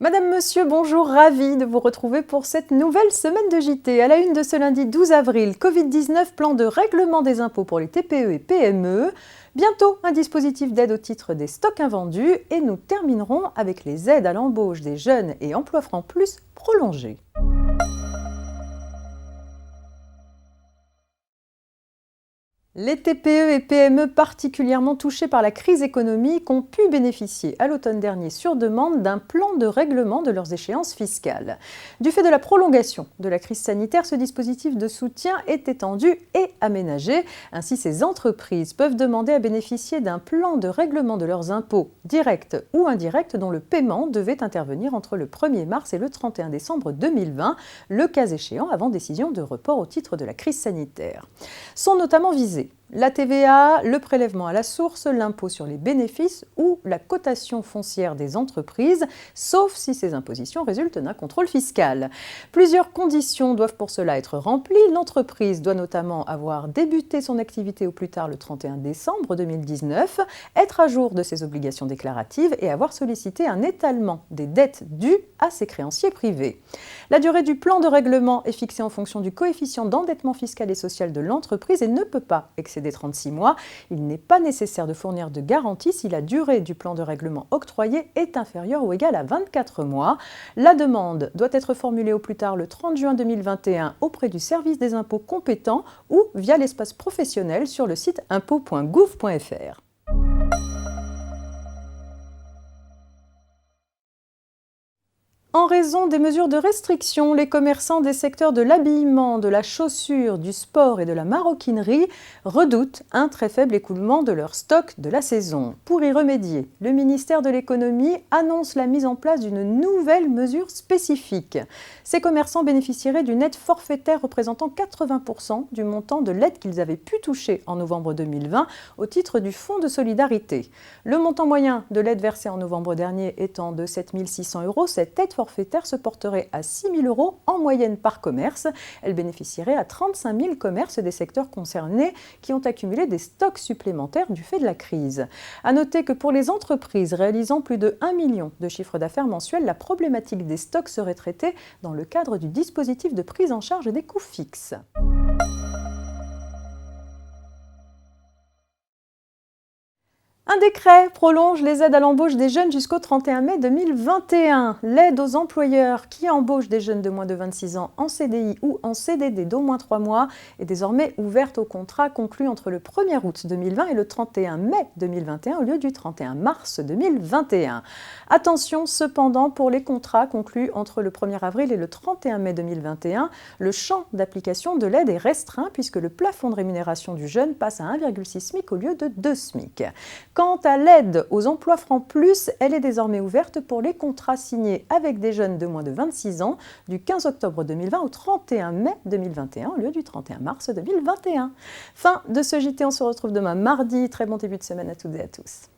Madame, Monsieur, bonjour, ravi de vous retrouver pour cette nouvelle semaine de JT. À la une de ce lundi 12 avril, Covid-19, plan de règlement des impôts pour les TPE et PME. Bientôt, un dispositif d'aide au titre des stocks invendus. Et nous terminerons avec les aides à l'embauche des jeunes et Emploi Franc Plus prolongées. Les TPE et PME particulièrement touchés par la crise économique ont pu bénéficier à l'automne dernier sur demande d'un plan de règlement de leurs échéances fiscales. Du fait de la prolongation de la crise sanitaire, ce dispositif de soutien est étendu et aménagé. Ainsi, ces entreprises peuvent demander à bénéficier d'un plan de règlement de leurs impôts directs ou indirects dont le paiement devait intervenir entre le 1er mars et le 31 décembre 2020, le cas échéant avant décision de report au titre de la crise sanitaire. Sont notamment visés la TVA, le prélèvement à la source, l'impôt sur les bénéfices ou la cotation foncière des entreprises, sauf si ces impositions résultent d'un contrôle fiscal. Plusieurs conditions doivent pour cela être remplies. L'entreprise doit notamment avoir débuté son activité au plus tard le 31 décembre 2019, être à jour de ses obligations déclaratives et avoir sollicité un étalement des dettes dues à ses créanciers privés. La durée du plan de règlement est fixée en fonction du coefficient d'endettement fiscal et social de l'entreprise et ne peut pas excéder 36 mois. Il n'est pas nécessaire de fournir de garantie si la durée du plan de règlement octroyé est inférieure ou égale à 24 mois. La demande doit être formulée au plus tard le 30 juin 2021 auprès du service des impôts compétent ou via l'espace professionnel sur le site impôts.gouv.fr. En raison des mesures de restriction, les commerçants des secteurs de l'habillement, de la chaussure, du sport et de la maroquinerie redoutent un très faible écoulement de leur stock de la saison. Pour y remédier, le ministère de l'Économie annonce la mise en place d'une nouvelle mesure spécifique. Ces commerçants bénéficieraient d'une aide forfaitaire représentant 80% du montant de l'aide qu'ils avaient pu toucher en novembre 2020 au titre du Fonds de solidarité. Le montant moyen de l'aide versée en novembre dernier étant de 7 600 €, cette aide forfaitaire se porterait à 6 000 € en moyenne par commerce. Elle bénéficierait à 35 000 commerces des secteurs concernés qui ont accumulé des stocks supplémentaires du fait de la crise. À noter que pour les entreprises réalisant plus de 1 million de chiffre d'affaires mensuel, la problématique des stocks serait traitée dans le cadre du dispositif de prise en charge des coûts fixes. Un décret prolonge les aides à l'embauche des jeunes jusqu'au 31 mai 2021. L'aide aux employeurs qui embauchent des jeunes de moins de 26 ans en CDI ou en CDD d'au moins 3 mois est désormais ouverte aux contrats conclus entre le 1er août 2020 et le 31 mai 2021 au lieu du 31 mars 2021. Attention cependant pour les contrats conclus entre le 1er avril et le 31 mai 2021, le champ d'application de l'aide est restreint puisque le plafond de rémunération du jeune passe à 1,6 SMIC au lieu de 2 SMIC. Quant à l'aide aux emplois francs plus, elle est désormais ouverte pour les contrats signés avec des jeunes de moins de 26 ans du 15 octobre 2020 au 31 mai 2021 au lieu du 31 mars 2021. Fin de ce JT, on se retrouve demain mardi. Très bon début de semaine à toutes et à tous.